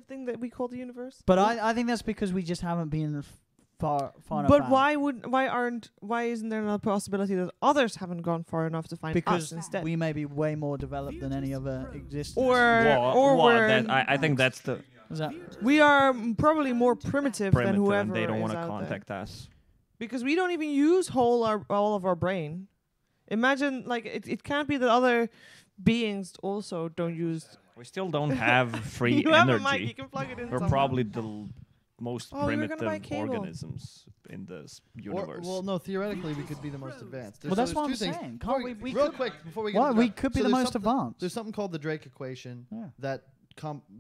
thing that we call the universe. But I think that's because we just haven't been far enough. But out. why isn't there another possibility that others haven't gone far enough to find Because us instead? we may be way more developed than any other existence. I think that's the Is that we are probably more primitive than whoever and they don't want want to contact us. because we don't even use all of our brain. Imagine, like, it can't be that other beings also don't use. We still don't have free You have a mic, energy. you can plug it in. We're somewhere. probably the most Oh, you were gonna buy primitive cable. organisms in this universe. Well, no, theoretically, we could be the most advanced. Well, that's there's what I'm two things. saying. Before Can't we real could- quick, before we get Why into we that. could be So the there's most something- advanced. There's something called the Drake equation Yeah. that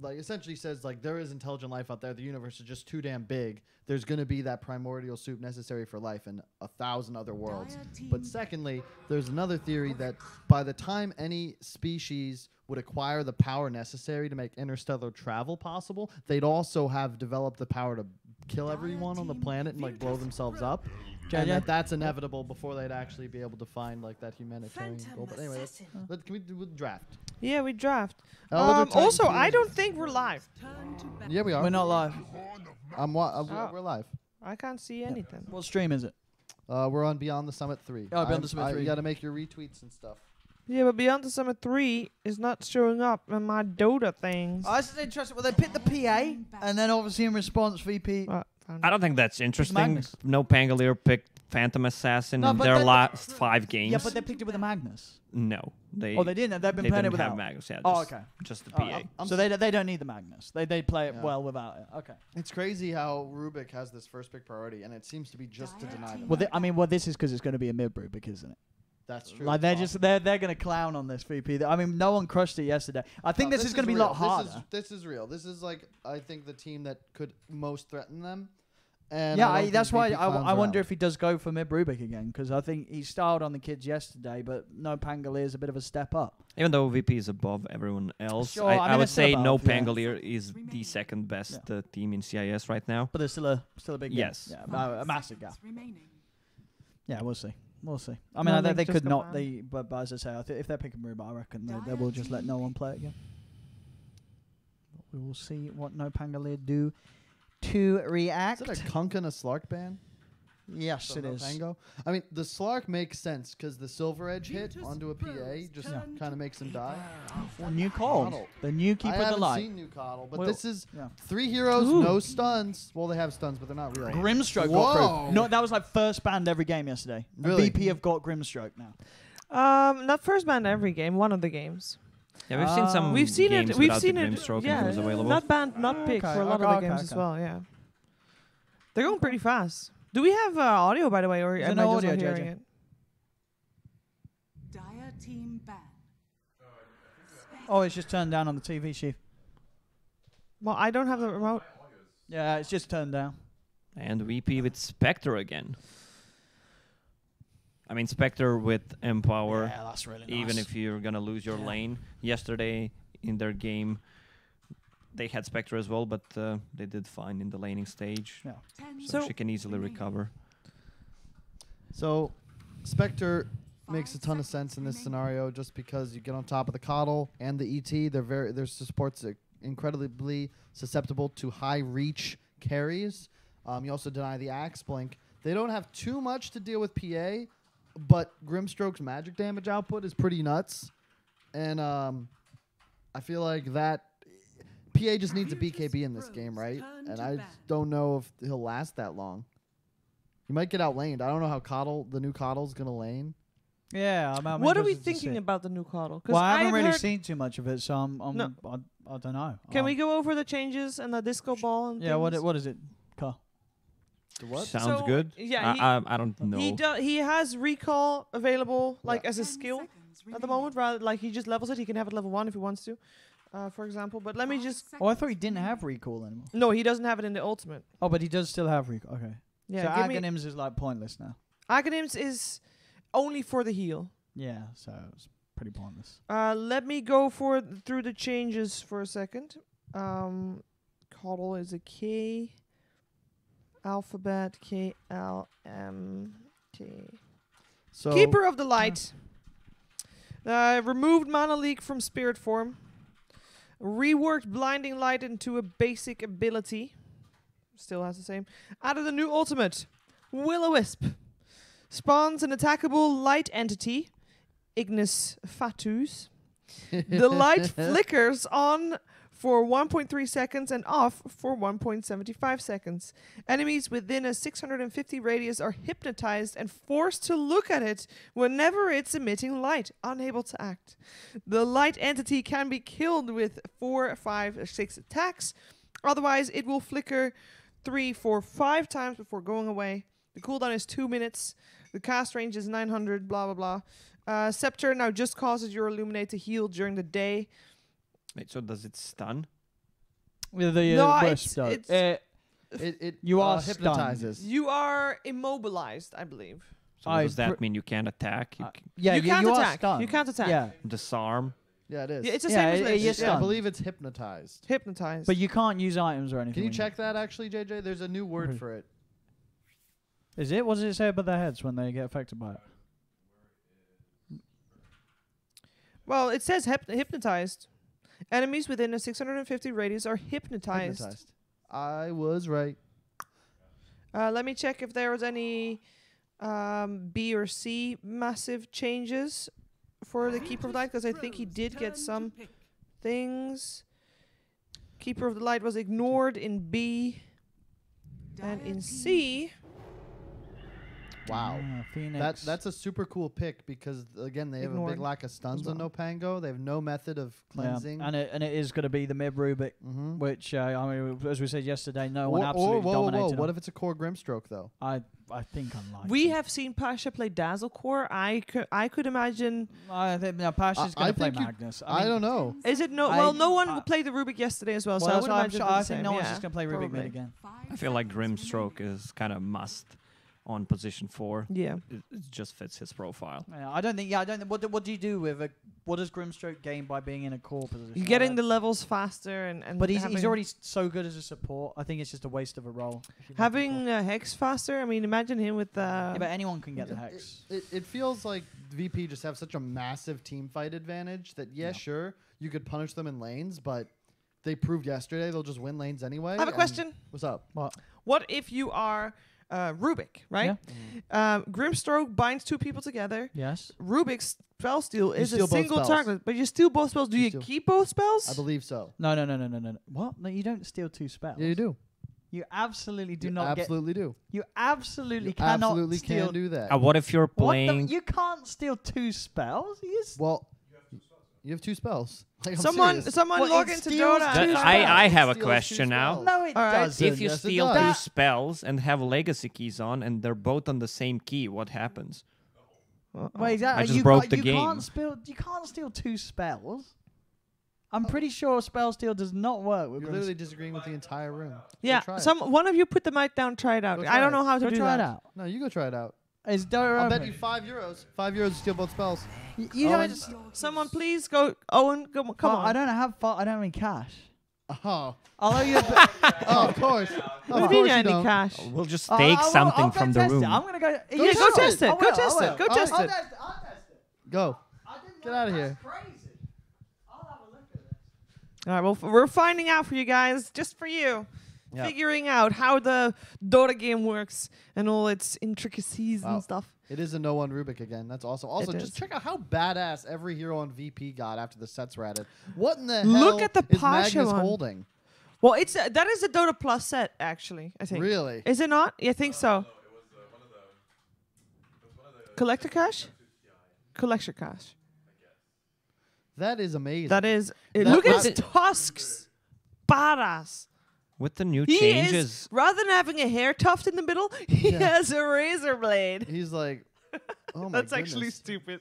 like essentially says like there is intelligent life out there. The universe is just too damn big. There's going to be that primordial soup necessary for life in 1,000 other worlds. But secondly, there's another theory that by the time any species would acquire the power necessary to make interstellar travel possible, they'd also have developed the power to kill everyone on the planet and like blow themselves up. And that's inevitable before they'd actually be able to find like that humanitarian goal. But anyway, can we do draft? Yeah, we draft. Titan Also, King. I don't think we're live. Yeah, we are. We're not live. We're live. I can't see anything. What stream is it? We're on Beyond the Summit 3. Oh, Beyond the Summit 3. You got to make your retweets and stuff. Yeah, but Beyond the Summit 3 is not showing up in my Dota things. Oh, this is interesting. Well, they picked the PA, and then obviously in response, VP. I don't think that's interesting. Magnus. NoPangolier picked Phantom Assassin No, in but their that- last 5 games. Yeah, but they picked it with a Magnus. No, they. Oh, they didn't. They've been they playing it didn't have without. Magnus. Yeah, Oh, just, okay. just the Oh, PA. so they don't need the Magnus. They play it Yeah. well without it. Okay. It's crazy how Rubik has this first pick priority, and it seems to be just to deny them. Well, this is because it's going to be a mid Rubik, isn't it? That's true. Like they're going to clown on this VP. I mean, no one crushed it yesterday. I think this is going to be a lot harder. This is real. This is like I think the team that could most threaten them. And Yeah, that's why VP I clowns wonder around. if he does go for mid Rubik again, because I think he styled on the kids yesterday, but NoPangolier is a bit of a step up. Even though VP is above everyone else, Sure, I I mean, would it's still say above, yeah. NoPangolier is the second best team in CIS right now. But there's still a big gap. Yes. Yeah, a massive gap. Yeah, we'll see. We'll see. I No, mean, they they just could go not. on. But as I say, if they're picking Ruba, I reckon they will just let no one play it again. We will see what NoPangolier do to react. Is it a Kunk and a Slark ban? Yes, from it is. NoPango? I mean, the Slark makes sense because the Silver Edge hit onto a PA just kind of makes him die. Well, new call. Coddle. The new keeper I of the haven't light. seen New Coddle, but Well, this is yeah. 3 heroes, Ooh. no stuns. Well, they have stuns, but they're not real. Grimstroke got through. No, that was like first banned every game yesterday. Really? VP have got Grimstroke now. Not first banned every game, one of the games. Yeah, we've seen some We've seen games it. We've without seen the it. Grimstroke Yeah, and it was available. not banned, not picked Okay, for a lot okay, of the games okay, as okay. well. Yeah, they're going pretty fast. Do we have audio, by the way, or Is there am I no just not audio, hearing JJ? it? Dire team ban. Oh, it's just turned down on the TV, Chief. Well, I don't have the remote. Yeah, it's just turned down. And VP with Spectre again. I mean, Spectre with Empower. Yeah, that's really nice. Even if you're gonna lose your lane. Yesterday in their game, they had Spectre as well, but they did fine in the laning stage. Yeah. So, So- she can easily recover. So, Spectre makes a ton of sense in this scenario just because you get on top of the Coddle and the ET. Their supports are incredibly susceptible to high reach carries. You also deny the Axe Blink. They don't have too much to deal with PA, but Grimstroke's magic damage output is pretty nuts. And I feel like that PA just needs a BKB in this game, right? And I just don't know if he'll last that long. He might get outlaned. I don't know how the new Coddle's going to lane. Yeah, I'm What are we interested to thinking see. about the new Coddle? Well, I haven't I've really heard- seen too much of it, so No. I don't know. Can we go over the changes and the disco ball? And Yeah, things? what is it? Carl? The what? Sounds So, good. yeah, I don't know. He has recall available like as a skill at the moment. Rather, like he just levels it. He can have it level 1 if he wants to, for example. But let me just. Oh, I thought he didn't have recall anymore. No, he doesn't have it in the ultimate. Oh, but he does still have recall. Okay. Yeah, so give me- Aghanims is like pointless now. Aghanims is only for the heal. Yeah, so it's pretty pointless. Let me go through the changes for a second. Coddle is a K. Alphabet K L M T. So Keeper of the Light. Removed Mana Leak from Spirit form. Reworked Blinding Light into a basic ability. Still has the same. Added a new ultimate. Will-O-Wisp. Spawns an attackable light entity. Ignis Fatus. The light flickers on for 1.3 seconds and off for 1.75 seconds. Enemies within a 650 radius are hypnotized and forced to look at it whenever it's emitting light, unable to act. The light entity can be killed with 4, 5, or 6 attacks. Otherwise, it will flicker 3, 4, 5 times before going away. The cooldown is 2 minutes. The cast range is 900, blah, blah, blah. Scepter now just causes your Illuminate to heal during the day. Wait, so does it stun? With the No, wisp, though. It You are hypnotizes. You are immobilized, I believe. So does that mean you can't attack? Yeah, you can't you are attack. stunned. You can't attack. Yeah, disarm? Yeah, it is. Yeah, it's the Yeah, same as it- this. yes, I stunned. believe it's hypnotized. Hypnotized. but you can't use items or anything. Can you when check that actually, JJ? There's a new word Really? for it. Is it? What does it say about their heads when they get affected by it? Well, it says hypnotized. Enemies within a 650 radius are hypnotized. I was right. Let me check if there was any B or C massive changes for the Keeper of the Light, because I think he did get some things. Keeper of the Light was ignored in B. And in C... Wow. Phoenix. That's a super cool pick because again they have a Ignored big lack of stuns as on NoPango. They have no method of cleansing. And it is going to be the mid Rubik, Mm-hmm. which I mean, as we said yesterday, no one Or absolutely whoa, dominated. what on. if it's a core Grimstroke though? I think unlikely. We have seen Pasha play Dazzle Core. I could imagine... I think no, Pasha's I going to play think you- Magnus. I don't know. Is it no? I- Well, no one I- played the Rubik yesterday as well, so I Well, would so imagine I the think same. no one's Yeah, just going to play Rubik probably. mid again. I feel like Grimstroke is kind of must on position 4. Yeah. It just fits his profile. Yeah, I don't think. Yeah, I don't think. What do you do with a? What does Grimstroke gain by being in a core position? You're getting the levels faster and But he's having, already so good as a support. I think it's just a waste of a role. having Hex faster. I mean, imagine him with Yeah, but anyone can get the hex. It feels like VP just have such a massive team fight advantage that Yeah. sure you could punish them in lanes, but they proved yesterday they'll just win lanes anyway. I have a and- question. What's up? What if you are Rubik, right? Grimstroke binds 2 people together. Yes. Rubik's spell steal is steal a both single spells. target, but you steal both spells. Do You you steal- keep both spells? I believe so. No. What? No, you don't steal 2 spells. Yeah, you do. You absolutely do You not absolutely do. get. You absolutely You cannot absolutely steal. can do that. What if you're What the, playing? you can't steal 2 spells. Well, you have 2 spells. Like, I'm Someone serious. Well, log it into steals Dota. two I have a Steals 2 question now. spells. No, it All right. doesn't. If you Yes, it steal does. 2 spells and have legacy keys on, and they're both on the same key, what happens? Well, exactly. I just you broke can't- the you game. You can't steal 2 spells. I'm pretty sure spell steal does not work with You're Grimstroke. literally disagreeing with the entire room. Go Yeah, try it. one of you put the mic down, try it out. Go I try don't it. know how to Go do try that. it out. No, you go try it out. Is Dota I'll bet open? you €5. €5 to steal both spells. You Owen? don't. Someone please go. Owen, come Well, on. I don't have. I don't have any cash. Oh, I'll owe you. A oh of course. We Of don't course need you any don't. cash. We'll just I'll take go something from the test room. It. I'm gonna go. Yeah, go test it. I Go will, test I it. will. Go test I'll it. test it. I'll test it. Go. I didn't Get know outta that's here. Crazy. I'll have a look at it. All right, well, we're finding out for you guys, just for you. Yeah. Figuring out how the Dota game works and all its intricacies Wow. and stuff. It is a no one Rubik again. That's awesome. Also, It just is. check out how badass every hero on VP got after the sets were added. What in the Look hell at the is Pasha Magnus one. holding? Well, it's that is a Dota Plus set, actually, I think. Really? Is it not? Yeah, I think so. Collector cash? Collector cash. That is amazing. That is... That- look at that- his tusks. Badass. With the new He changes, is, rather than having a hair tuft in the middle, he Yeah. has a razor blade. He's like, oh my That's actually goodness. stupid.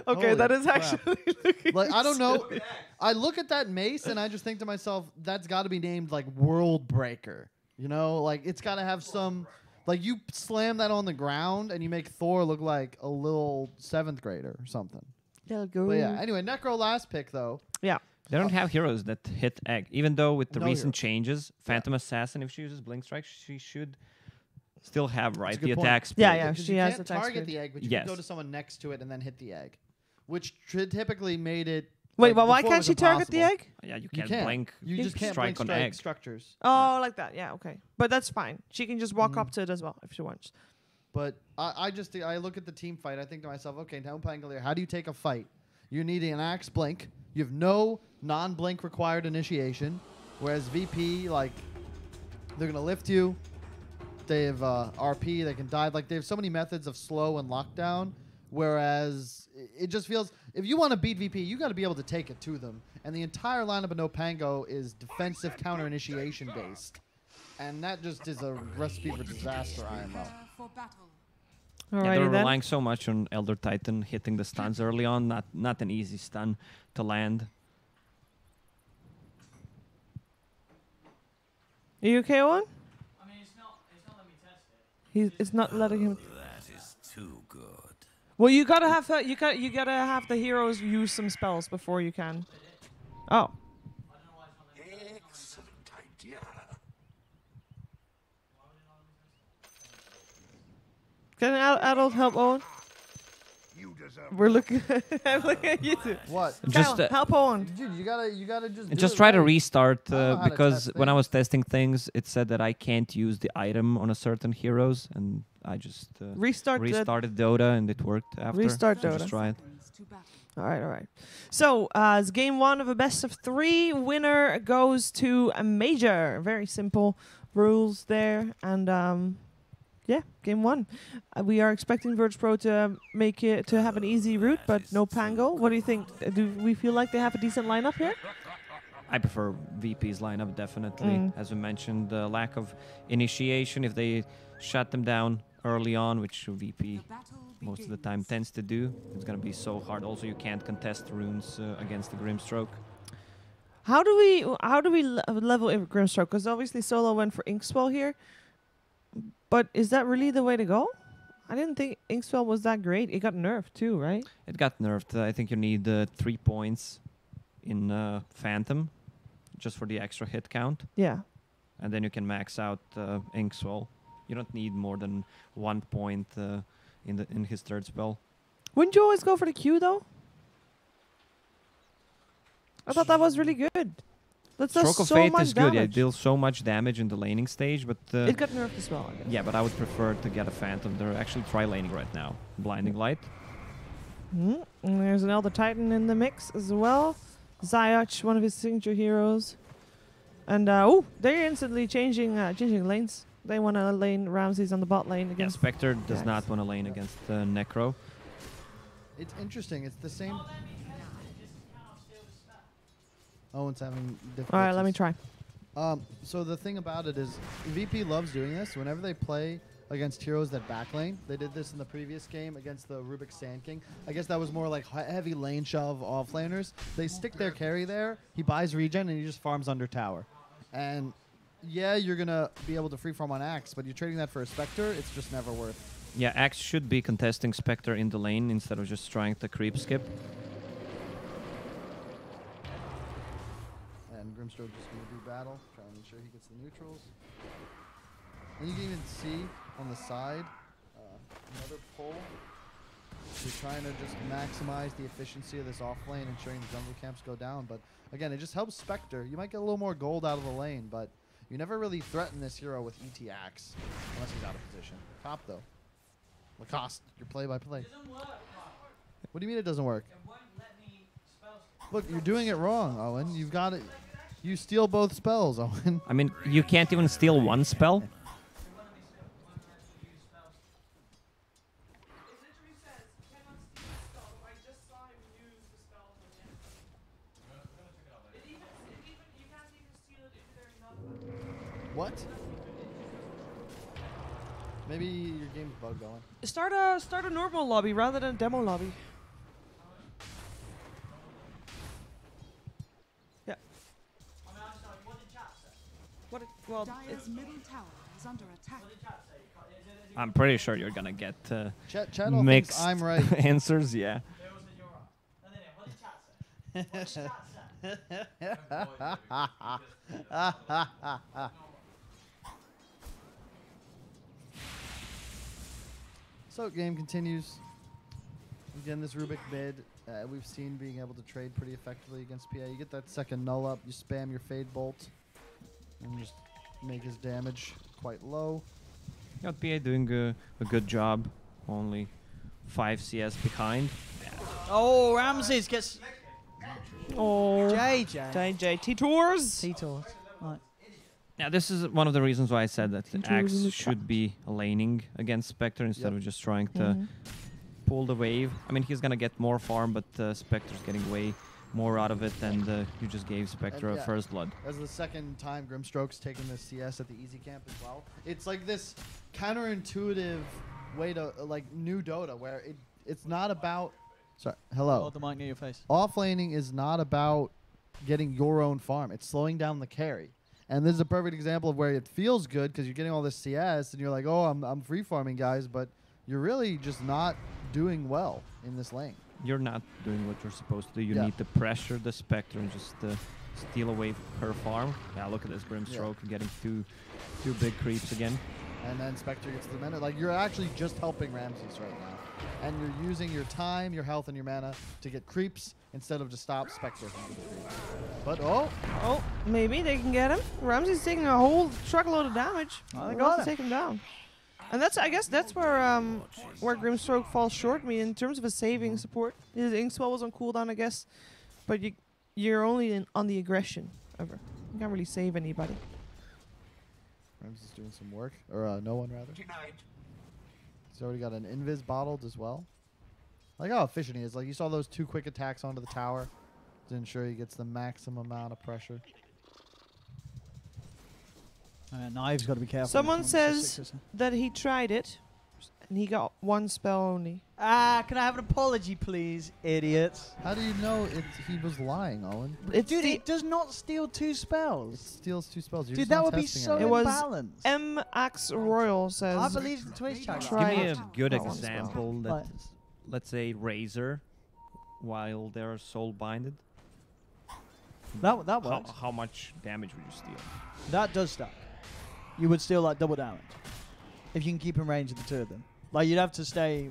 Okay, Holy that is crap. actually looking Like, I don't know. silly. I look at that mace and I just think to myself, that's got to be named like World Breaker. You know, like it's got to have some. Like you slam that on the ground and you make Thor look like a little 7th grader or something. They'll go. But yeah, anyway, Necro last pick though. Yeah. they don't have heroes that hit egg. Even though with the No recent heroes. changes, Phantom Assassin, if she uses Blink Strike, she should still have That's a the good point. attack speed. Yeah, yeah. Because She you has can't attack target speed. the egg, but you Yes. can go to someone next to it and then hit the egg, which typically made it Wait, Like, but why before it can't was she target the impossible. egg? Yeah, you You can't can't. blink. You just can't strike blink on strike egg. structures. Oh, like that. Yeah, okay. But that's fine. She can just walk Mhm. up to it as well if she wants. But I look at the team fight. I think to myself, okay, now NoPangolier, how do you take a fight? You're needing an axe blink. You have no non-blink required initiation. Whereas VP, like, they're gonna lift you. They have RP. They can dive. Like, they have so many methods of slow and lockdown. Whereas it just feels, if you want to beat VP, you got to be able to take it to them. And the entire lineup of NoPango is defensive counter initiation based. And that just is a recipe for disaster, IMO. Yeah, Alrighty they're then. relying so much on Elder Titan hitting the stuns early on. Not an easy stun to land. Are you okay, Owen? I mean, it's not letting me test it. It's not letting him. That is too good. Well, you gotta have you gotta have the heroes use some spells before you can. Oh. I don't know why it's not letting me test Excellent idea. Can an adult help Owen? You deserve. We're looking. I'm looking at you two. What? Just Kyle, help Owen. Dude, you gotta just. do just it try to right. restart I don't know how to because test when I things. was testing things, it said that I can't use the item on a certain heroes, and I just restarted Dota, and it worked after. Restart So Dota. Just try it. All right, all right. So, it's game 1 of a best of 3. Winner goes to a major. Very simple rules there, and yeah, game 1. We are expecting Virtus.Pro to make it to have an easy route, but NoPango. What do you think? Do we feel like they have a decent lineup here? I prefer VP's lineup, definitely. Mm. As we mentioned, the lack of initiation, if they shut them down early on, which VP most of the time tends to do, it's going to be so hard. Also, you can't contest runes against the Grimstroke. How do we level Grimstroke? Because obviously Solo went for Inkswell here, but is that really the way to go? I didn't think Inkswell was that great. It got nerfed too, right? It got nerfed. I think you need 3 points in Phantom, just for the extra hit count, Yeah. and then you can max out Inkswell. You don't need more than 1 point in his third spell. Wouldn't you always go for the Q though? I thought that was really good. That does Stroke of so Fate much is good. Yeah, it damage. deals so much damage in the laning stage, but It got nerfed as well, I guess. yeah, but I would prefer to get a Phantom. They're actually tri-laning right now. Blinding Light. And there's an Elder Titan in the mix as well. Zyach, one of his signature heroes. And oh, they're instantly changing lanes. They want to lane Ramses on the bot lane Yeah, against. Spectre does Jax. not want to lane against Necro. It's interesting. It's the same. Owen's having difficulties. All right, let me try. So the thing about it is, VP loves doing this. Whenever they play against heroes that backlane, they did this in the previous game against the Rubik Sand King. I guess that was more like heavy lane shove offlaners. They stick their carry there. He buys regen and he just farms under tower. And yeah, you're gonna be able to free farm on Axe, but you're trading that for a Spectre. It's just never worth. Yeah, Axe should be contesting Spectre in the lane instead of just trying to creep skip. And Grimstroke just gonna do battle, trying to make sure he gets the neutrals. And you can even see on the side another pull. You're trying to just maximize the efficiency of this off lane, ensuring the jungle camps go down. But again, it just helps Spectre. You might get a little more gold out of the lane, but you never really threaten this hero with ET Axe unless he's out of position. Top though. Lacoste, your play-by-play. It doesn't work. What do you mean it doesn't work? It won't let me spell. Look, you're doing it wrong, Owen. You've got it. You steal both spells, Owen. I mean, you can't even steal one spell. It won't let me actually use spells. It literally says, cannot steal the spell. I just saw him use the spell from him. You can't even steal it if there's nothing. What? Maybe your game's bugged, Owen. Start a normal lobby rather than a demo lobby. Yeah. I mean, I'm sorry. What did chat say? What? Well, it's Dire's middle tower is under attack. What did chat say? Is it I'm pretty sure you're gonna get Chat all mixed thinks I'm right. answers. Yeah. they all said you're right. No, what did chat say? What did chat say? So game continues. Again, this Rubik mid we've seen being able to trade pretty effectively against PA. You get that second null up, you spam your Fade Bolt, and just make his damage quite low. Got PA doing a good job. Only 5 CS behind. Oh, Ramses gets Oh, JJ. JJ T-Tours. T-Tours. Right. Now, this is one of the reasons why I said that Into Axe the should be laning against Spectre instead Yep. of just trying to pull the wave. I mean, he's gonna get more farm, but Spectre's getting way more out of it, and you just gave Spectre And a yeah. first blood. As the second time Grimstroke's taken the CS at the easy camp as well. It's like this counterintuitive way to like new Dota where it's not about. Sorry, hello. Hold the mic near your face. Offlaning is not about getting your own farm. It's slowing down the carry. And this is a perfect example of where it feels good because you're getting all this CS and you're like, oh, I'm free farming guys, but you're really just not doing well in this lane. You're not doing what you're supposed to do. You Yeah. need to pressure the Spectre and just steal away her farm. Yeah, look at this Grimstroke getting two big creeps again. And then Spectre gets the mana. Like, you're actually just helping Ramses right now. And you're using your time, your health, and your mana to get creeps instead of to stop Spectre from getting creeps. But, Oh, maybe they can get him. Ramsey's taking a whole truckload of damage. Oh, they They're got about to take him down. And I guess that's where Grimstroke falls short. I mean, in terms of a saving support, his Inkswell was on cooldown, I guess. But you're only on the aggression ever. You can't really save anybody. Ramses is doing some work. Or no one, rather. He's already got an Invis bottled as well. I like how efficient he is. Like, you saw those 2 quick attacks onto the tower to ensure he gets the maximum amount of pressure. Knives got to be careful. Someone says that he tried it, and he got 1 spell only. Can I have an apology, please, idiots? How do you know he was lying, Owen? Dude, it does not steal 2 It spells. steals 2 spells. You're Dude, just that not would be testing so it. It was imbalanced. M. Axe Royal says. I believe the Twitch chat. Try Give me it. a good That one's well. example that, Right. let's say, Razor, while they're soul binded. That How, works. how much damage would you steal? That does stack. You would steal like double damage if you can keep in range of the 2 of them. Like, you'd have to stay.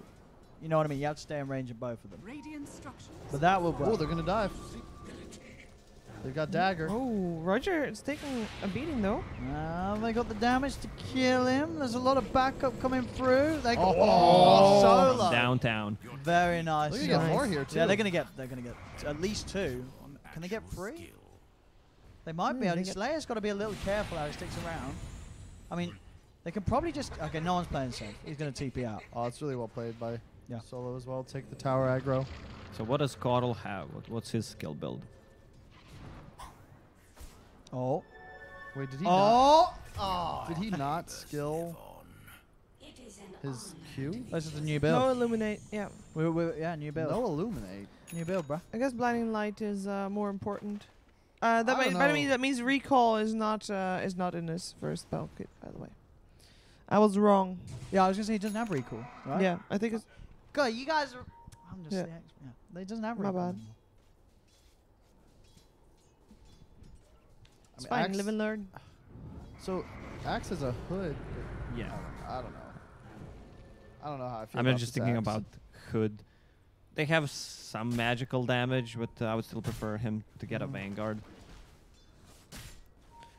You know what I mean? You have to stay in range of both of them. Radiant structures. But that would Oh, work. they're going to dive. They've got Dagger. Oh, Roger is taking a beating though. They got the damage to kill him. There's a lot of backup coming through. They got Oh. solo. Downtown. Very nice. They're gonna get Nice. more here, too. Yeah, they're gonna get at least 2. Can they get 3? They might be. they I mean, get- Slayer's got to be a little careful how he sticks around. I mean, they can probably just. Okay, no one's playing safe. He's gonna TP out. Oh, it's really well played by Yeah. Solo as well. Take the tower aggro. So what does Caudle have? What's his skill build? Oh. Wait, did he not? Oh. Did he not skill his Q? This is the new build. No illuminate. Yeah, Yeah, new build. No illuminate. New build, bruh. I guess blinding light is more important. That don't means, know. that means recall is not in his first spell kit. By the way, I was wrong. Yeah, I was gonna say he doesn't have recall, right? Yeah, I think it's. God, you guys are. I'm just. Yeah. Yeah. They doesn't have My recall. bad. anymore. It's fine. Live and learn. So, Axe is a hood. Yeah. I don't know. I don't know how I feel. I'm about just this thinking Axe. about Hood. They have some magical damage, but I would still prefer him to get a Vanguard.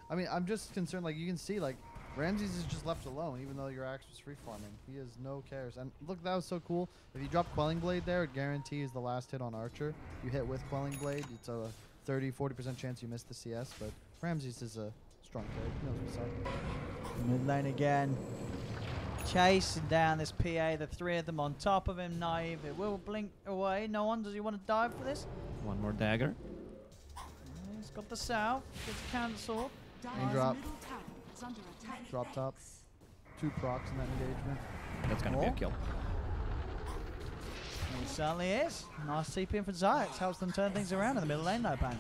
I mean, I'm just concerned. Like, you can see, like, Ramses is just left alone, even though your Axe was free farming. He has no cares. And look, that was so cool. If you drop Quelling Blade there, it guarantees the last hit on Archer. You hit with Quelling Blade, it's a 30-40% chance you miss the CS. But Ramses is a strong carry. He knows what's up. Mid lane again. Chasing down this PA, the 3 of them on top of him. Naive. It will blink away. No one. Does he want to dive for this? One more dagger. He's got the south. Gets cancelled. Dire's drop. middle tower is under attack. Drop top. 2 procs in that engagement. That's gonna be a Oh. kill. He certainly is. Nice TP in for Zyx. Helps them turn things around in the middle lane, NoPango.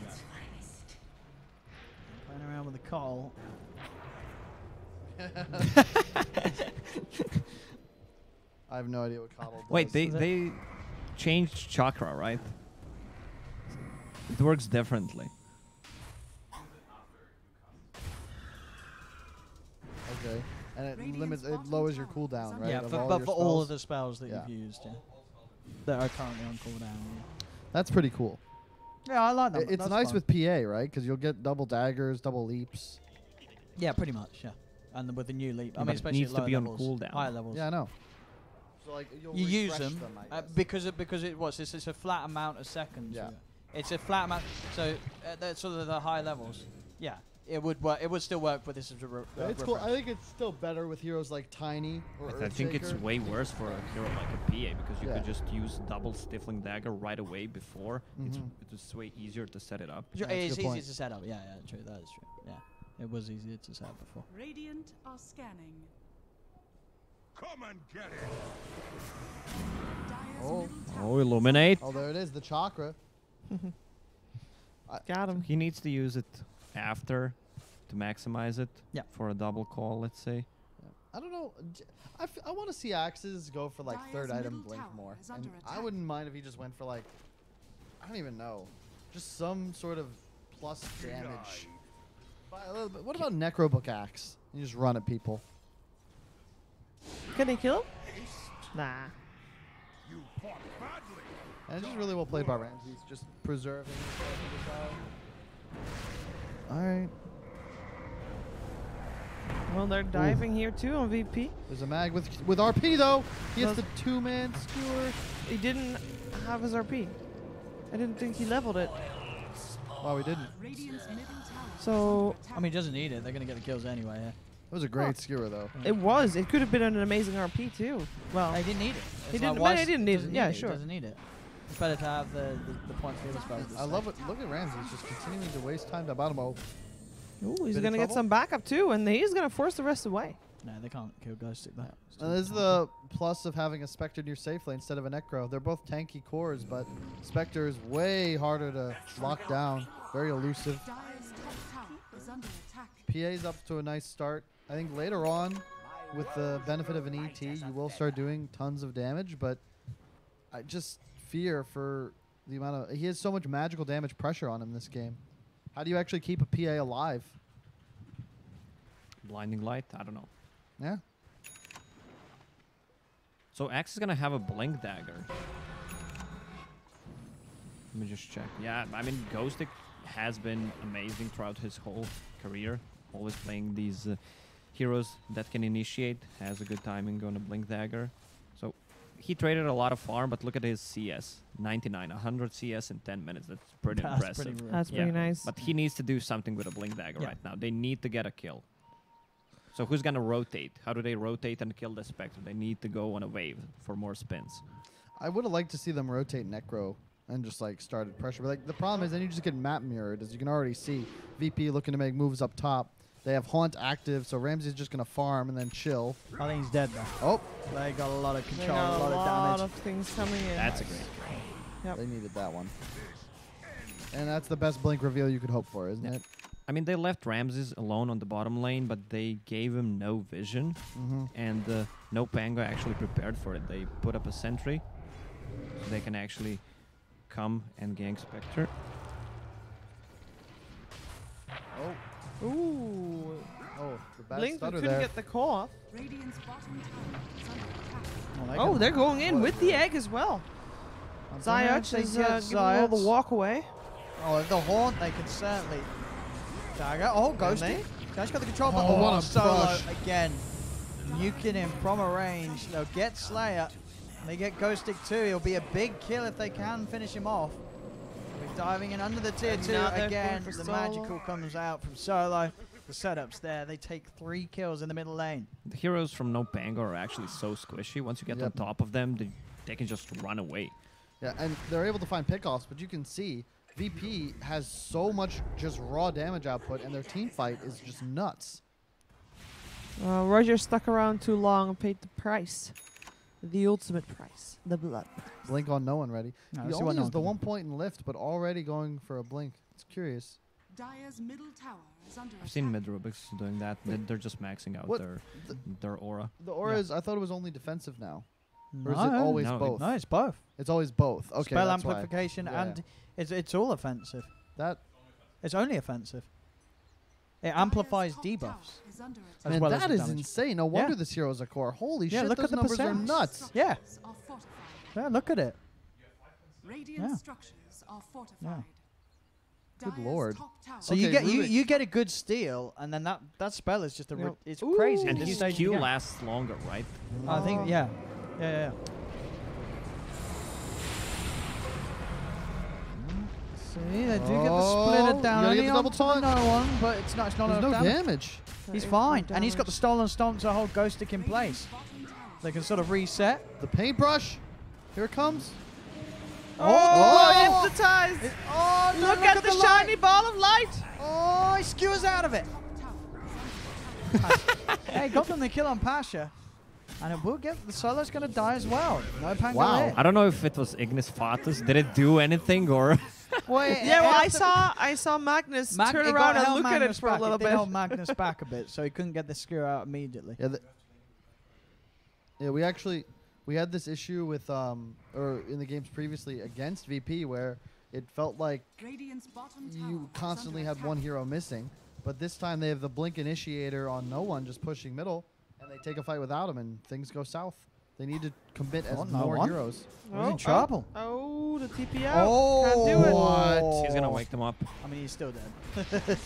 Playing around with the coal. I have no idea what Coddle does. Wait, Is it- they changed chakra, right? It works differently. Okay. And it Radiant's it bottom lowers your tower cooldown, is right? Yeah, of but all for your all spells? of the spells that Yeah. you've used, yeah. That are currently on cooldown. Yeah. That's pretty cool. Yeah, I like that. It's That's nice fun. with PA, right? Because you'll get double daggers, double leaps. Yeah, pretty much. Yeah, and with the new leap, I Yeah, mean, but it especially needs at to lower be on levels, cooldown. higher levels. Yeah, I know. So like you'll You use refresh them, I guess. because it was it's a flat amount of seconds. Yeah. It's a flat amount. So at sort of the high levels, yeah, it would work. It would still work with this as a It's cool. I think it's still better with heroes like Tiny or I think it's Earthshaker. way worse for a hero like a PA because you Yeah. could just use double stifling dagger right away before. Mhm. It's way easier to set it up. It's That's a good easier point. to set up. Yeah, yeah, true. That is true. Yeah, it was easier to set up before. Radiant are scanning. Come and get it. Dire's Oh. middle tower Oh, illuminate. Oh, there it is, the chakra. Got him. He needs to use it after to maximize it. Yeah. For a double call, let's say. I don't know. I want to see Axes go for like Dire's third item middle blink tower more. is And under I attack. wouldn't mind if he just went for like, I don't even know, just some sort of plus damage. By a little bit. What about Necrobook Axe? You just run at people. Can he kill him? Nah. You fought badly. And it's just really well played by Ramses, just preserving himself. All right. Well, they're diving here too on VP. There's a mag with RP though. He hits Well- the 2-man skewer. He didn't have his RP. I didn't think he leveled it. Wow, we didn't. Radiant's middle tower is So, under attack. I mean, he doesn't need it. They're gonna get the kills anyway. Yeah. It was a great skewer though. it was. It could have been an amazing RP too. Well, He didn't need it. He It's didn't- why but he s- didn't need doesn't it. Yeah, He sure. doesn't need it. It's better to have the points for the spells. I love it. Look at Ramses just continuing to waste time to bottom. Oh, ooh, he's Bit of gonna get trouble? some backup too, and he's gonna force the rest away. No, they can't kill Ghost Stick that. this is the plus of having a Spectre in your safe lane instead of a Necro. They're both tanky cores, but Spectre is way harder to lock down. Very elusive. Dire's top tower is under attack. PA's up to a nice start. I think later on, with the benefit of an ET, you will start doing tons of damage, but I just fear for the amount of... He has so much magical damage pressure on him this game. How do you actually keep a PA alive? Blinding light. I don't know. Yeah. So Axe is gonna have a blink dagger. Let me just check. Yeah, I mean, Ghostic has been amazing throughout his whole career. Always playing these heroes that can initiate. Has a good timing on a blink dagger. So he traded a lot of farm, but look at his CS. 99, 100 CS in 10 minutes. That's pretty impressive. That's Yeah. pretty nice. But he needs to do something with a blink dagger Yeah. right now. They need to get a kill. So who's gonna rotate? How do they rotate and kill the Spectre? They need to go on a wave for more spins. I would have liked to see them rotate Necro and just like started pressure. But like the problem is then you just get map mirrored, as you can already see. VP looking to make moves up top. They have Haunt active, so Ramsey's just gonna farm and then chill. I think he's dead now. Oh, They got a lot of They control, got a lot of damage. of things coming in. That's a great trade. Yep. they needed that one. And that's the best blink reveal you could hope for, isn't Yeah. it? I mean, they left Ramses alone on the bottom lane, but they gave him no vision. Mm-hmm. And NoPango actually prepared for it. They put up a sentry, so they can actually come and gank Spectre. Oh, Ooh. oh, the bad Blink stutter couldn't there. get the call off. Radiant's bottom tower is under attack. Oh, they're going in with the egg as well. Zayach is giving a little walk away. Oh, if the Haunt, they can certainly dagger. Oh, Ghosty. Guy's got the control, but Oh, what a Solo push. again. Nuking him from a range. They'll get Slayer. They get Ghost Stick too. It'll be a big kill if they can finish him off. We're diving in under the tier And 2 now they're again. going for The Solo. magical comes out from Solo. The setup's there. They take 3 kills in the middle lane. The heroes from NoPango are actually so squishy. Once you get on Yep. top of them, they can just run away. Yeah, and they're able to find pickoffs, but you can see VP has so much just raw damage output, and their team fight is just nuts. Roger stuck around too long and paid the price. The ultimate price. The blood. Blink on no one ready. No, He let's see only what no has one the can do. 1 point in lift, but already going for a blink. It's curious. Dire's middle tower is under I've seen attack. mid Rubiks doing that. They're just maxing out What- their aura. The aura is, I thought it was only defensive now. Or is No. it always No, both? No, it's both. It's always both. Okay, Spell that's why. amplification Yeah. and it's all offensive. That It's only offensive. It amplifies Dire's top tower debuffs. is under attack. As man, well as that the is damage. insane. No wonder this hero is a core. Holy Yeah, shit, look those at the numbers are percent. nuts. Yeah. Structures are fortified. Yeah, look at it. Radiant Yeah. structures are fortified. Good Dire's lord. top tower So Okay, you get a good steal, and then that spell is just a Yep. it's crazy. And This his stage of the Q game. lasts longer, right? I think yeah. See, they do get the Oh, splitter you down. gotta get Only the double onto the taunt. no one, but it's not There's enough no damage. damage. He's That is fine, no and he's got the damage. stolen stomp to hold Ghost Stick in place. bottom tower They can sort of reset. The paintbrush. Here it comes. Oh, hypnotized! Oh, no, Look at the shiny ball of light! Oh, he skewers out of it. tower is under attack. Hey, got them the kill on Pasha. And it will get the solo's going to die as well. No Pangolier. Wow. I don't know if it was Ignis Fatus. Did it do anything or? Well, Yeah, well, I saw Magnus turn around and look at it for a little It bit. held Magnus back a bit, so he couldn't get the skewer out immediately. Yeah, we had this issue with or in the games previously against VP where it felt like Radiant's bottom tower you is constantly under had attack. one hero missing, but this time they have the blink initiator on no one just pushing middle, and they take a fight without him, and things go south. They need to commit as Oh, no more one? heroes. He's in trouble. Oh, the TP out. Oh, Can't do it. what? He's gonna wake them up. I mean, he's still dead.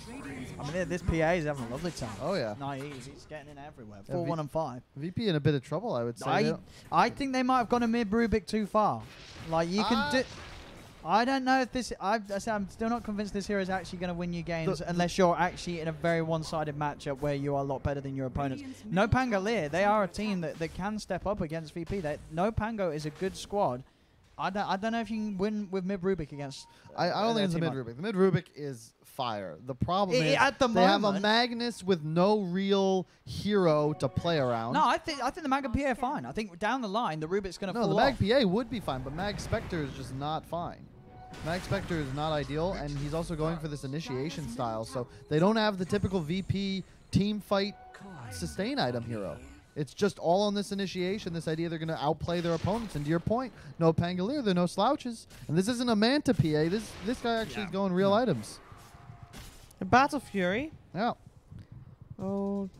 Radiant's I mean, this PA is having a lovely time. Oh yeah, Naive, he's getting in everywhere. Yeah, 4, 1, and 5. VP in a bit of trouble, I would say. They I think they might have gone a mid Rubik too far. Like you can do. I don't know if this. I'm still not convinced this hero is actually going to win you games unless you're actually in a very one-sided matchup where you are a lot better than your opponents. NoPangolier, they are a team that can step up against VP. NoPango is a good squad. I don't know if you can win with mid Rubik against. I don't think it's the their mid team. Rubik. The mid Rubik is fire. The problem is At the they have a moment- Magnus with no real hero to play around. No, I think the Mag and PA are fine. I think down the line the Rubik's going to No, fall the Mag off. PA would be fine, but Mag Spectre is just not fine. Mag Spectre is not ideal, and he's also going for this initiation style, so they don't have the typical VP team fight sustain item hero. It's just all on this initiation, this idea they're going to outplay their opponents. And to your point, NoPangolier, they're no slouches. And this isn't a Manta PA. This guy actually is going real items. The Battle Fury. Yeah. Oh,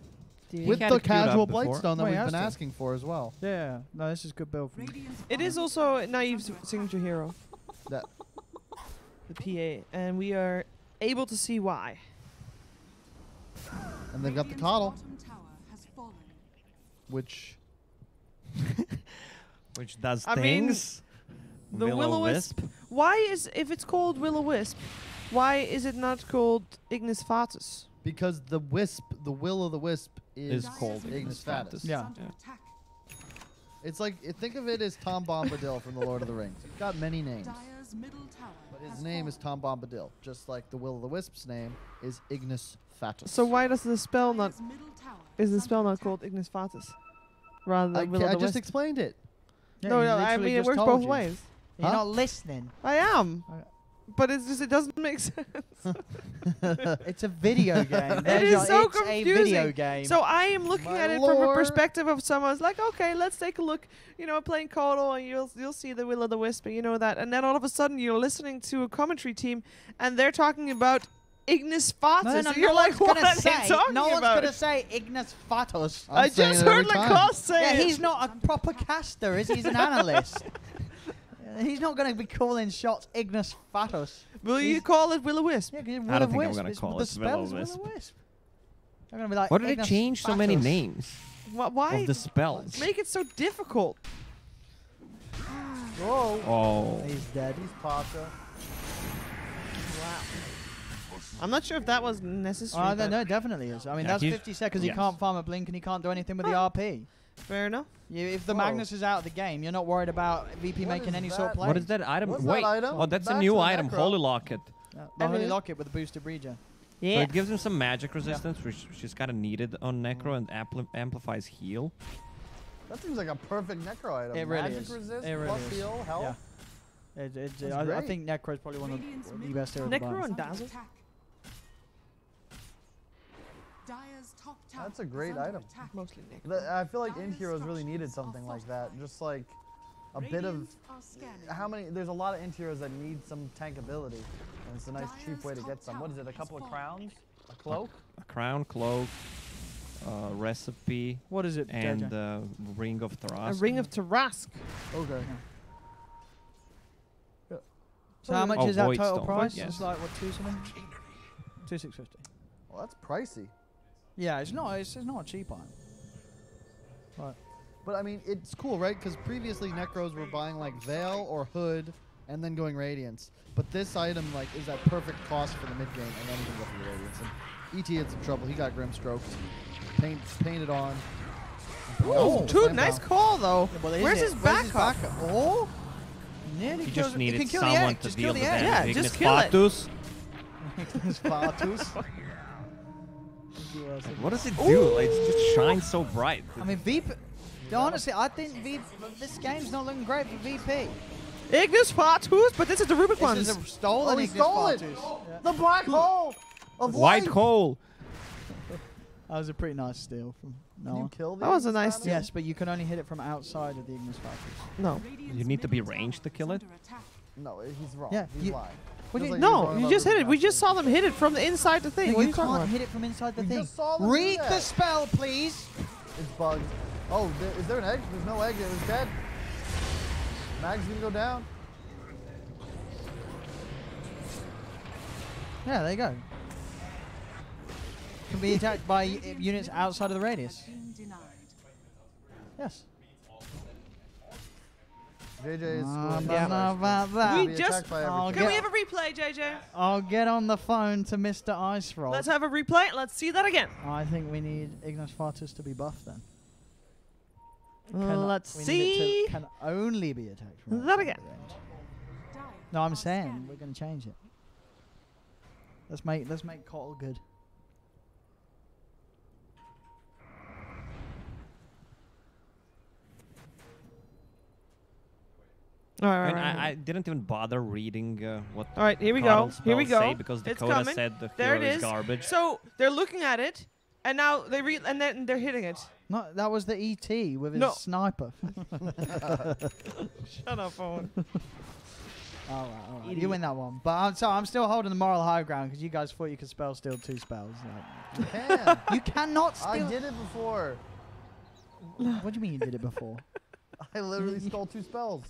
dear. With had the it queued up casual before. Blightstone that Well, he we've has been to. asking for as well. Yeah, no, this is good build. From Radiant's It is bottom also tower Naive's is under signature attack. hero, That the PA, and we are able to see why. And they've got the Radiant's coddle, bottom tower has fallen. which Which does I mean, things. The Will-O-Wisp. Why is, if it's called Will-O-Wisp, why is it not called Ignis Fatus? because the wisp, the will of the wisp is Is called Ignis Ignis Fatus. Fatus. Yeah. Under attack. It's like, think of it as Tom Bombadil from The Lord of the Rings. It's got many names, Dire's middle tower but his has name is fallen. Tom Bombadil, just like the will of the wisp's name is Ignis Fatus. So why does the spell not, Dire's middle tower is the under spell not attack. called Ignis Fatus? Rather than I just Will-O-the-Wisp? explained it. Yeah, No, he no, I literally mean it just works told both you. ways. You're Huh? not listening. I am. Okay. But it's just, it doesn't make sense. It's a video game. It There's is your- so it's a video confusing. game. So I am looking My at it from a lord. perspective of someone who's like, okay, let's take a look. You know, playing Caudal, and you'll see the Will-O-the-Wisp, and you know that. And then all of a sudden, you're listening to a commentary team, and they're talking about Ignis Fatus. no, and you're like, what are they talking no one's about? gonna say Ignis Fatus. I'm I saying just it every heard time. Lacoste say Yeah, it. he's not a proper caster, is he? He's an analyst. He's not going to be calling shots Ignis Fatus. Will you he's- call it Will-O-Wisp? Yeah, 'cause it's I don't think I'm Will-O-Wisp. gonna It's- call the it spell is Will-O-Wisp. Will-O-Wisp. They're going to be like, Why did they Ignis change so many Fatus. names Why of the spells? make it so difficult? Whoa. Oh. He's dead. He's Pasha. I'm not sure if that was necessary. Oh, but no, definitely is. I mean, Yeah, that's he's- 50 seconds. He yes. can't farm a blink and he can't do anything with the RP. fair enough. If the Whoa. Magnus is out of the game, you're not worried about VP What making is any sort of that? play. What is that item? What's that Wait. item? Oh, that's Back a to new the item. Necro. Holy Locket. The Holy And Locket with the boosted regen. So Yeah. it gives him some magic resistance, which she's kind of needed on Necro, and amplifies heal. That seems like a perfect Necro item. It really Magic is. resist, It really plus is. heal, health. Yeah. That's I great. think Necro is probably one of Radiant's the middle best heroes. Necro to buy. and under Dazzle. attack. Dire's top tower That's a is great under item. attack. Mostly Nick. I feel like Int Heroes really needed something like that. Just like a bit of Radiant are scanning. how many? There's a lot of Int Heroes that need some tankability, and it's a nice cheap way to get some. What is it? A couple of crowns, a cloak. A crown, cloak, recipe, What is it, and JJ? ring of A Tarask. ring of Tarask. Okay. So how much Oh, is that Void total Stone, price? yes. It's like what, 2 something? 2,650. Well, that's pricey. Yeah, it's not. It's not a cheap item. Right. But I mean, it's cool, right? Because previously Necros were buying like Veil or Hood and then going Radiance. But this item like is at perfect cost for the mid game, and then you can go for the Radiance. And ET had some trouble. He got Grimstroked, painted on. Oh, Slam dude, nice down. call though. Well, is Where's it? his backup? Oh, nearly You kills just it. needed can kill the someone egg. to Just deal kill the the egg. Yeah, damage. just Ignis kill it. Fatus. Spartus. What does it do? Like, it just shines so bright. I mean, VP. Honestly, I think this game's not looking great for VP. Ignis Fatus, but this is the Rubik This ones. is a stolen Oh, he Ignis stole it! Fatus. Yeah. The black hole of White life! hole. That was a pretty nice steal from Can you Noah. kill the That was a Ignis nice Fatus? steal. Yes, but you can only hit it from outside of the Ignis Fatus. No. You need to be ranged to kill it? No, he's wrong. Yeah, he's you- lying. What do Just you- like he was No, wrong you about just hit Rubik it. We just Fatus. saw them hit it from the inside the thing. No, What are you you talking can't about? hit it from inside the We thing. just saw them do Read the that. spell, please. It's bugged. Oh, is there an egg? There's no egg. It was dead. Mag's gonna go down. Yeah, there you go. Can be attacked by units outside of the radius. Yes. JJ is I screwing don't up, know actually. about that. We Be just- attacked by I'll everything. Can we get- have a replay, JJ? I'll get on the phone to Mr. Ice Roll. Let's have a replay. Let's see that again. I think we need Ignis Fatus to be buffed then. Let's we need it see. to can only be attacked from That outside again. the range. No, I'm saying we're going to change it. Let's make Cottle good. All I, right, mean, all right. I didn't even bother reading what All right, here we go. Coddle Here we spells go. say because It's Dakota coming. said the There hero it is is. garbage. So they're looking at it, and now and then they're hitting it. No, that was the ET with his No. sniper. Shut up, Owen. All right. You win that one. But I'm still holding the moral high ground because you guys thought you could steal 2 spells. Like, You can. you cannot I steal. did it before. What do you mean you did it before? I literally stole 2 spells,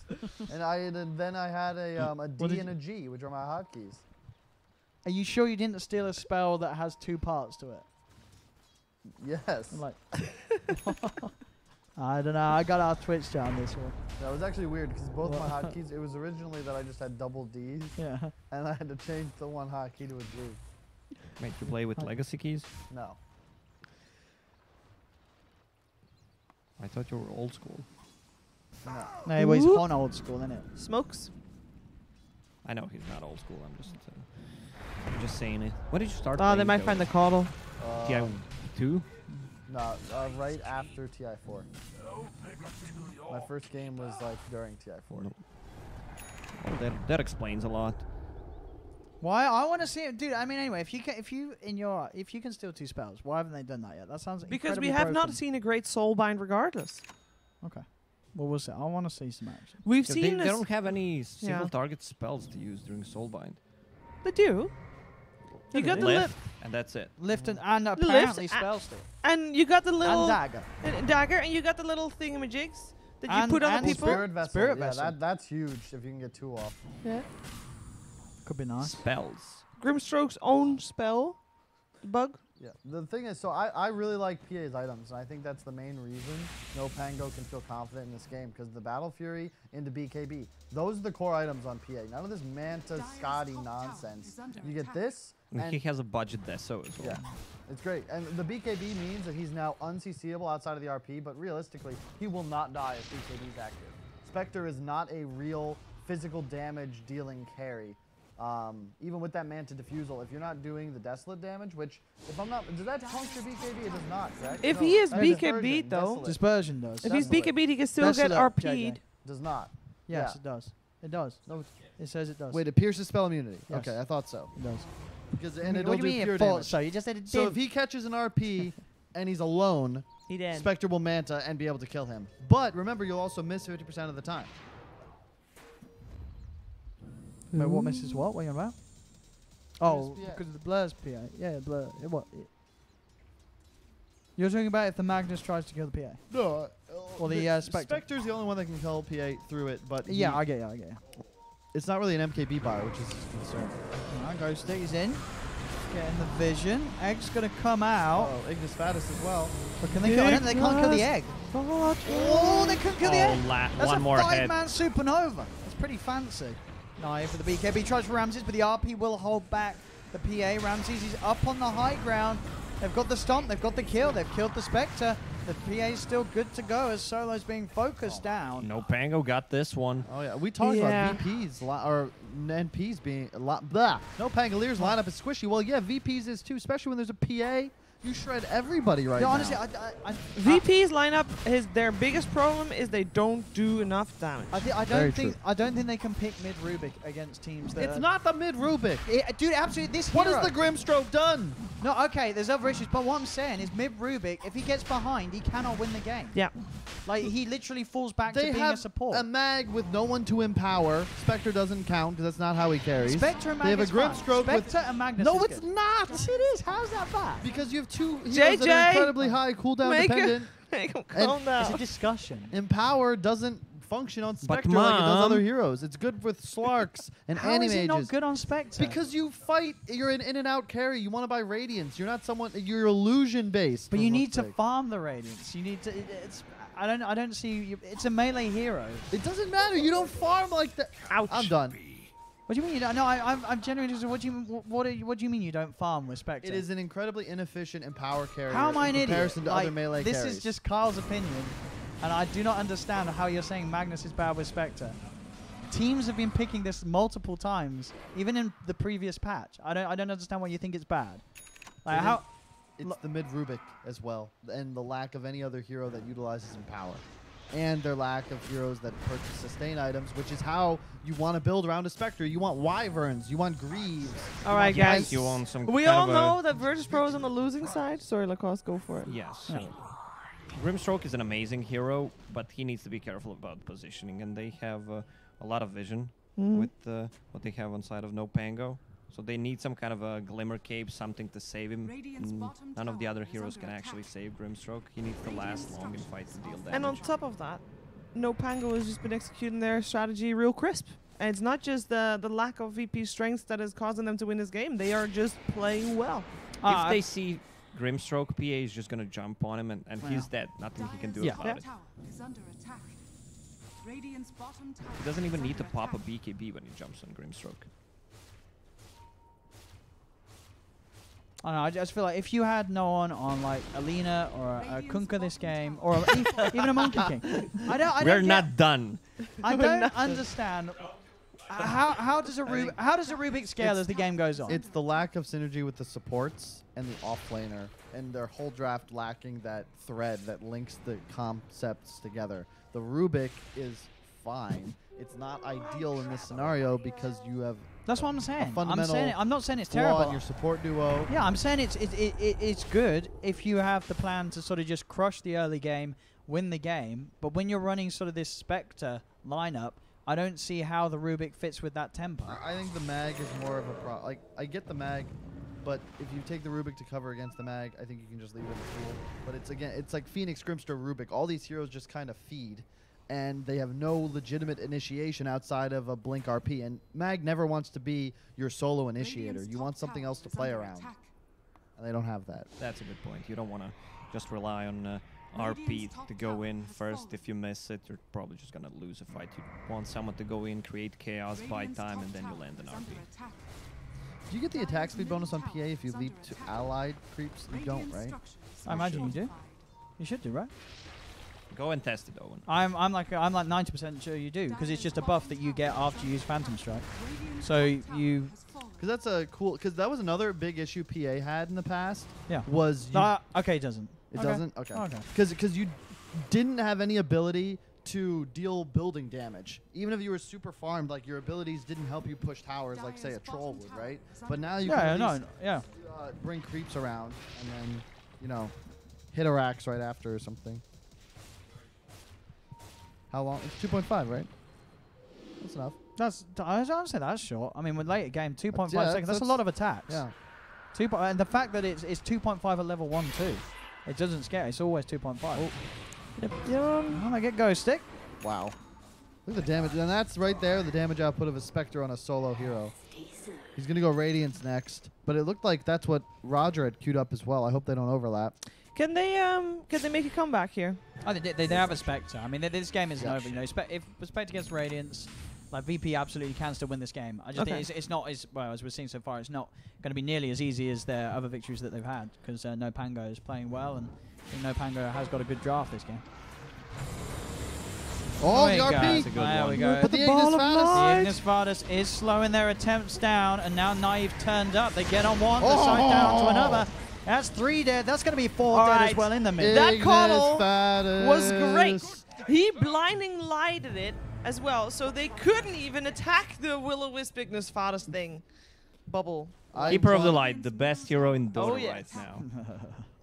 and then I had a What D did and a G, which are my hotkeys. Are you sure you didn't steal a spell that has 2 parts to it? Yes. I'm like, I don't know. I got our Twitch down this one. That was actually weird because both my What? hotkeys. It was originally that I just had double D's, Yeah. and I had to change the one hotkey to a G. Make you play with legacy keys? No. I thought you were old school. No. No, well, he's Whoop. on old school, isn't it? Smokes. I know he's not old school. I'm just saying it. When did you start? Oh, they playing might Dota? find the coddle. TI2? No, right after TI4. My first game was like during TI4. No. Well, that explains a lot. Why? I want to see it, dude. I mean, anyway, if you can steal 2 spells, why haven't they done that yet? That sounds Because we incredibly have not broken. seen a great soulbind regardless. Okay. Well, we'll see. I want to see some action. We've Yeah, seen they this. don't have any single Yeah. target spells to use during Soulbind. They do. You got the Lift, lip, and that's it. Lift and Lift apparently and- spell steal and you got the little and dagger. dagger, and you got the little thingamajigs that you And- put on and the people. Spirit Vessel. Spirit yeah, Vessel. that's huge if you can get 2 off. Yeah. Could be nice. Spells. Grimstroke's own spell, the bug. Yeah. The thing is, so I really like PA's items, and I think that's the main reason NoPango can feel confident in this game, because the Battle Fury into BKB, those are the core items on PA. None of this Manta Scotty nonsense. You get this, And and he has a budget there, so as well. yeah, it's great. And the BKB means that he's now unCCable outside of the RP, but realistically, he will not die if BKB is active. Spectre is not a real physical damage dealing carry. Even with that Manta Diffusal, if you're not doing the Desolate damage, which, if I'm not, does that puncture BKB? It does not, correct? If No, he is that BKB Dispersion, though, Desolate. Dispersion does. if he's Desolate. BKB, he can still get Desolate, RP'd. JJ. Does not. Yes, Yeah. it does. It does. No, It says it does. wait, it pierces spell immunity. Yes. Okay, I thought so. It does. Because What and do it'll you do mean pure it thought damage. so? You just said it So did. if he catches an RP and he's alone, He did. Spectre will Manta and be able to kill him. But remember, you'll also miss 50% of the time. Wait, what misses what? What are you on about? Oh, PA. because of the blur's PA. Yeah, blur. What? You're talking about if the Magnus tries to kill the PA. No. Or the, Spectre. Spectre's the only one that can kill PA through it, but Yeah, I get you. it's not really an MKB buy, which is a concern. Alright, Ghost Stick is in. Getting the vision. Egg's gonna come out. Oh, Ignis Fatus as well. But can they kill? I don't think they can't kill the egg. Oh, they couldn't kill the egg. That's one a more head. 5-man supernova. That's pretty fancy. Naive for the BKB. Tries for Ramses, but the RP will hold back the PA. Ramses is up on the high ground. They've got the stomp. They've got the kill. They've killed the Spectre. The PA is still good to go as Solo's being focused down. NoPango got this one. Oh yeah, we talked about VPs or NPs being a lot. Blah. NoPangolier's lineup is squishy. Well, yeah, VPs is too, especially when there's a PA. You shred everybody right now. Honestly, VP's lineup, their biggest problem is they don't do enough damage. I don't think they can pick mid Rubik against teams that. It's not the mid Rubik. Dude, absolutely. This What hero. has the Grimstroke done? No, okay, there's other issues, but what I'm saying is mid Rubik, if he gets behind, he cannot win the game. Yeah. Like, he literally falls back to They being have a support. a mag with no one to empower. Spectre doesn't count because that's not how he carries. Spectre and They have a Magnus Grimstroke with. Spectre and Magnus No, is it's good. not. Yes, it is. How's that bad? Because you have two heroes JJ, that are incredibly high cooldown Make dependent. him calm down. It's a discussion. Empower doesn't function on But Spectre like it does Mom- other heroes. It's good with Slarks and How is it not Animages. good on Spectre? Because you fight, you're an in and out carry. You want to buy Radiance. You're not someone. You're illusion based. But you need to farm the Radiance. You need to. I don't see. It's a melee hero. It doesn't matter. You don't farm like that. Ouch. I'm done. What do you mean? You don't? No, I'm genuinely just. What do you mean you don't farm with Spectre? It is an incredibly inefficient empower carrier. How am I an in idiot? comparison to Like, other melee this carries. is just Kyle's opinion, and I do not understand how you're saying Magnus is bad with Spectre. Teams have been picking this multiple times, even in the previous patch. I don't understand why you think it's bad. Like how? It's the mid Rubik as well, and the lack of any other hero that utilizes empower, and their lack of heroes that purchase sustain items, which is how you want to build around a Spectre. You want Wyverns, you want Greaves. All right, guys. You want some We kind all of a- know that Virtus.Pro is on the losing side. Sorry, Lacoste, go for it. Yes. Yeah. Grimstroke is an amazing hero, but he needs to be careful about positioning, and they have a lot of vision with what they have on side of NoPango. So they need some kind of a Glimmer Cape, something to save him. None of the other heroes can actually save Grimstroke. He needs to last long in fight to deal damage. And on top of that, NoPango has just been executing their strategy real crisp. And it's not just the lack of VP strength that is causing them to win this game. They are just playing well. If they see Grimstroke, PA is just going to jump on him, and he's dead. Nothing he can do Yeah. about it. Tower is under attack. Radiant's bottom tower He doesn't even is need to under pop a attack. BKB when he jumps on Grimstroke. I don't know, I just feel like if you had no one on like Alina or a Kunkka this game, or even a Monkey King, I don't We're get- not done. I don't understand how does a Rubik scale as the game goes on. It's the lack of synergy with the supports and the offlaner, and their whole draft lacking that thread that links the concepts together. The Rubik is fine. It's not ideal in this scenario because you have That's what I'm saying. fundamental I'm not saying it's flaw terrible. in your support duo. Yeah, I'm saying it's good if you have the plan to sort of just crush the early game, win the game. But when you're running sort of this Spectre lineup, I don't see how the Rubik fits with that tempo. I think the mag is more of a problem. Like, I get the mag, but if you take the Rubik to cover against the mag, I think you can just leave it in the pool. But it's like Phoenix, Grimstroke, Rubik. All these heroes just kind of feed, and they have no legitimate initiation outside of a Blink RP. And mag never wants to be your solo initiator. Radiant's You top want something tower else to is play under around, attack. and they don't have that. That's a good point. You don't want to just rely on RP to go in first. If you miss it, you're probably just going to lose a fight. You want someone to go in, create chaos, buy Radiant's time, top and then you tower land an is RP. under attack. Do you get the attack speed bonus on PA if you leap to allied creeps? You don't, Radiant right? structures I imagine you do. fortified. You should do, right? Go and test it, Owen. I'm like 90% sure you do, because it's just a buff that you get after you use Phantom Strike. Radiant's So top tower you- has fallen. Because that's a cool. Because that was another big issue PA had in the past. Yeah. Was you Okay, it doesn't. It Okay. doesn't? Okay. Okay. Because you didn't have any ability to deal building damage. Even if you were super farmed, like your abilities didn't help you push towers like, say, a troll would, right? But now you Yeah, can no, at least, yeah. bring creeps around and then, hit a Rax right after or something. How long? It's 2.5, right? That's enough. I don't say that's short. I mean, with later game, 2.5 Yeah, seconds. That's a that's- lot of attacks. Yeah. And the fact that it's 2.5 at level 1 too, it doesn't scare. It's always 2.5. Yum. Oh, I get Ghost Stick. Wow. Look at the damage. And that's right there, the damage output of a Spectre on a solo hero. He's going to go Radiance next. But it looked like that's what Roger had queued up as well. I hope they don't overlap. Can they make a comeback here? Oh, they have a Spectre. I mean, this game isn't over. You know, if Spectre gets Radiance, like VP absolutely can still win this game. I just think it's not as well as we're seeing so far. It's not going to be nearly as easy as their other victories that they've had because NoPango is playing well, and I think NoPango has got a good draft this game. Oh, the There RP! we go. But the Ignis Vardas is slowing their attempts down, and now Naive turned up. They get on one, the side down to another. That's 3 dead. That's going to be 4 dead as well in the mid. That call was great. He blinding lighted it as well, so they couldn't even attack the Will-O-Wisp Ignis Vardas thing. Bubble. Keeper of the Light, the best hero in Dota Oh, yes. right now.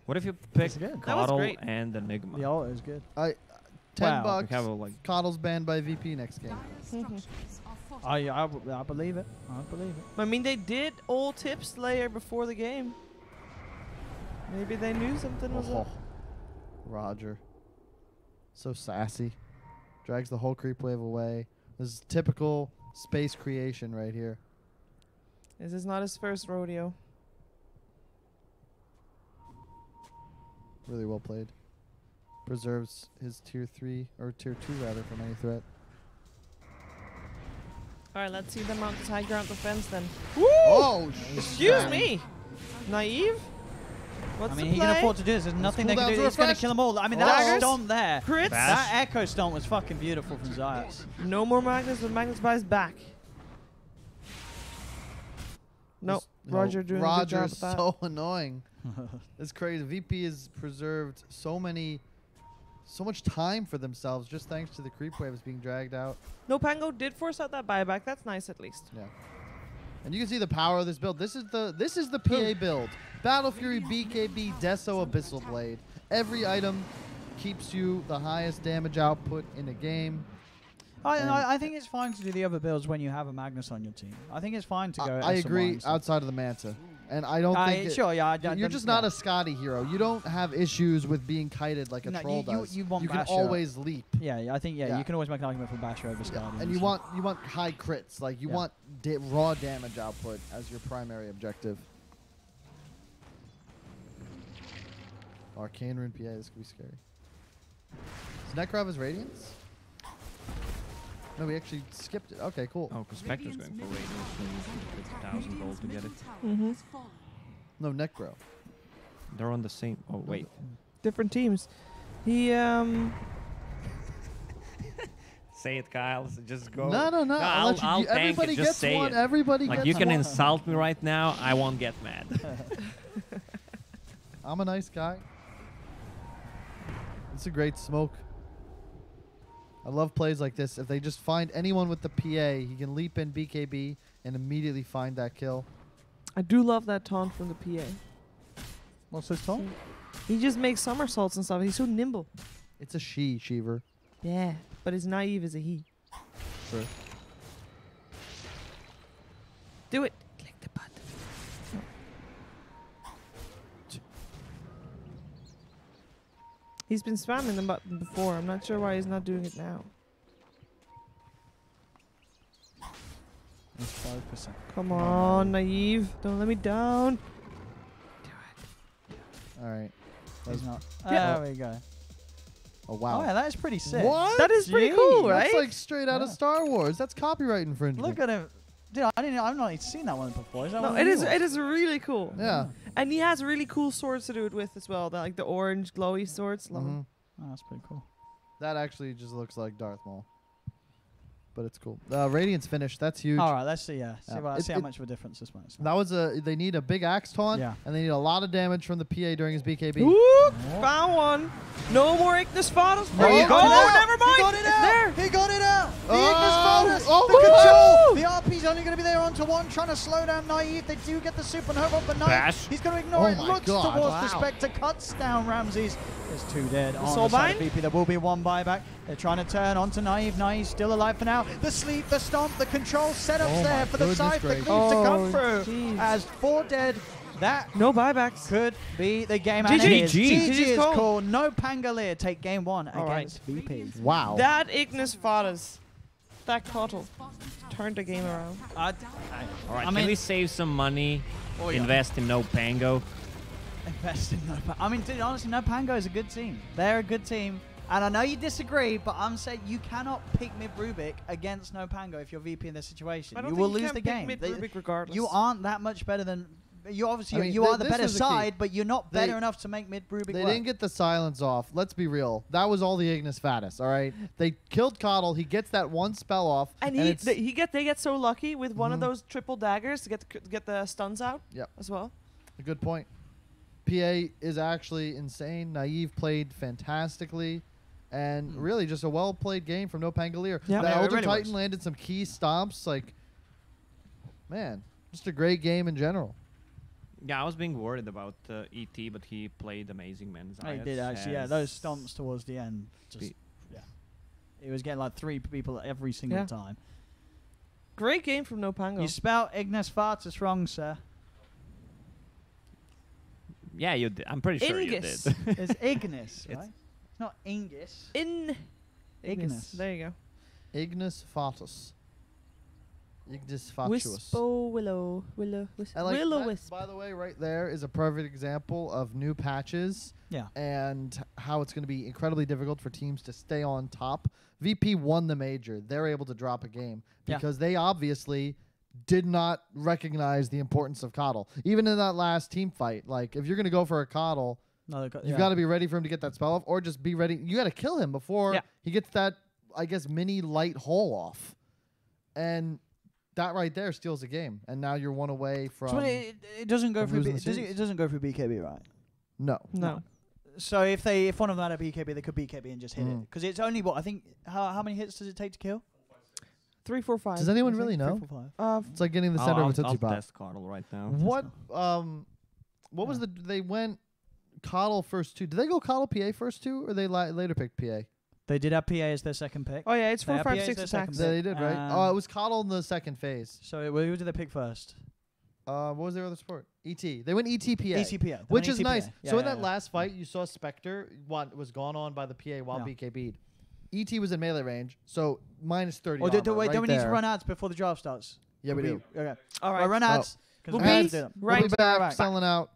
What if you pick Coddle great. and Enigma? The ult is good. $10 We have a, like, Coddle's banned by VP next game. I believe it. I believe it. I mean, they did all tip Slayer before the game. Maybe they knew something was up. Roger. So sassy. Drags the whole creep wave away. This is typical space creation right here. This is not his first rodeo. Really well played. Preserves his tier 3, or tier 2 rather, from any threat. Alright, let's see them mount this high ground defense then. Oh, Excuse me! Naive? What's I mean, the he play? can afford to do this. There's nothing they can do. He's going to kill them all. I mean, that stomp there. Crits? That echo stomp was fucking beautiful from Zayas. No more Magnus, but Magnus buys back. Nope. Roger doing a good job Roger's with that. so annoying. It's crazy. VP has preserved so much time for themselves just thanks to the creep waves being dragged out. NoPango did force out that buyback. That's nice at least. Yeah. And you can see the power of this build. This is the PA build. Battle Fury, BKB, Deso, Abyssal Blade. Every item keeps you the highest damage output in a game. I think it's fine to do the other builds when you have a Magnus on your team. I think it's fine to go. I agree outside of the Manta. And I don't think you're just not a Scotty hero. You don't have issues with being kited like a troll does. You want you can Basher. always leap. I think you can always make an argument for Basher over Scotty. And you want high crits. Like you want raw damage output as your primary objective. Arcane Rune PA, this could be scary. Does Necro have his Radiance? No, we actually skipped it. Okay, cool. Oh, because Spectre's going for Radiance, so you can put 1,000 gold to get it. No, Necro. They're on the same. Oh, wait. Different teams. He Say it, Kyle. So just go. No. I'll tank everybody it. Just gets say one. it. Everybody Like gets you can one. insult me right now. I won't get mad. I'm a nice guy. It's a great smoke. I love plays like this. If they just find anyone with the PA, he can leap in BKB and immediately find that kill. I do love that taunt from the PA. What's his taunt? He just makes somersaults and stuff. He's so nimble. It's a Sheever. Yeah, but his naive is a he. Sure. Do it. Click the button. He's been spamming the button before. I'm not sure why he's not doing it now. It's 5%. Come on, naive. Don't let me down. All right. He's not. Yeah. There we go. Oh, wow. Oh, yeah, that is pretty sick. What? That is pretty cool, right? That's like straight out of Star Wars. That's copyright infringement. Look at him. Dude, I've not even seen that one before. Is that No, one it new is. one? It is really cool. Yeah. And he has really cool swords to do it with as well. Like the orange glowy swords. Love them. Oh, that's pretty cool. That actually just looks like Darth Maul. But it's cool. Radiance finish. That's huge. All right, let's see. Yeah, Yeah. see how much of a difference this makes. That was they need a big axe taunt, Yeah. and they need a lot of damage from the PA during his BKB. Whoop! Found one. No more Ignis Vardas. No, There you he go. got it out. Never mind. He got it It's out. there. He got it out. The Oh, Ignis Vardas. oh, The woo! control. The RP's only going to be there onto one, trying to slow down Naive. They do get the supernova, but Bash. He's going to ignore it. Oh my Looks God. towards the Wow. Spectre, cuts down Ramses. There's 2 dead on soul the side of bind? VP. There will be 1 buyback. They're trying to turn onto Naive. Naive still alive for now. The sleep, the stomp, the control setups Oh there my for the goodness side. The gracious. cleave to come Oh, through. jeez. As 4 dead. That No buybacks. could be the game. GG. And it is. GG. GG is called. called. NoPangolier take game 1 All against VP. Wow. That Ignis Vardas that Coddle turned the game around. All right, I can mean- we save some money, Oh, yeah. invest in NoPango? Invest in NoPango. I mean, dude, honestly, NoPango is a good team. They're a good team. And I know you disagree, but I'm saying you cannot pick mid Rubik against NoPango if you're VP in this situation. I don't You think will lose can the pick game. mid-Rubik regardless. You aren't that much better than. You obviously I mean, you are the this better was the key. side, but you're not better They- enough to make mid Rubik They work. didn't get the silence off. Let's be real. That was all the Ignis Fatus, all right? They killed Coddle. He gets that one spell off. And it's, they get so lucky with one of those triple daggers to get the stuns out. Yep. As well. a good point. PA is actually insane. Naive played fantastically. And really just a well-played game from NoPangolier. Yeah. The Yeah, it Elder really Titan was. landed some key stomps. Like, man, just a great game in general. Yeah, I was being worried about ET, but he played amazing, man. He Zayas did actually, yeah. has Those stomps towards the end, just Be- yeah. He was getting like 3 people every single Yeah. time. Great game from NoPango. You spelled Ignis Vartus wrong, sir. Yeah, you did. I'm pretty sure you Ingus. did. It's Ignis, It's- right? It's not Ingus. In Ignis. There you go. Ignis Fatus. Ignis Fatuous. Wispo Willow I like Willow that, Wisp. by the way, right there is a perfect example of new patches Yeah. and how it's going to be incredibly difficult for teams to stay on top. VP won the major. They're able to drop a game Yeah. because they obviously did not recognize the importance of Coddle. Even in that last team fight, like if you're going to go for a Coddle, No, they got, you've got to be ready for him to get that spell off or just be ready. You got to kill him before Yeah. he gets that, I guess, mini light hole off. And that right there steals the game. And now you're one away from... So it doesn't go from through. losing the It series. doesn't go through BKB, right? No. No. So if one of them had a BKB, they could BKB and just hit it. Mm. Because it's only what I think. How many hits does it take to kill? 3, 4, 5. Does anyone I really think. know? 3, 4, 5. It's like getting the I'll- center of a I'll Tootsie Pop. test Coddle right now. What was the... They went Coddle first 2. Did they go Coddle PA first 2 or they later picked PA? They did have PA as their second pick. Oh yeah, it's They 4, have 5, PA 6 as their attacks. second They did, right? Oh, it was Coddle in the second phase. So who did they pick first? What was their other sport? ET. They went ETPA. ETPA. Which is nice. So in that yeah. last fight, you saw Spectre was gone on by the PA while Yeah. BKB'd. ET was in melee range, so minus 30 Oh, armor, wait, right don't we need to there. run ads before the draft starts? Yeah, we do. Okay. All Right, right. run ads. 'cause We'll we have be to do them. right We'll be back, back. selling out.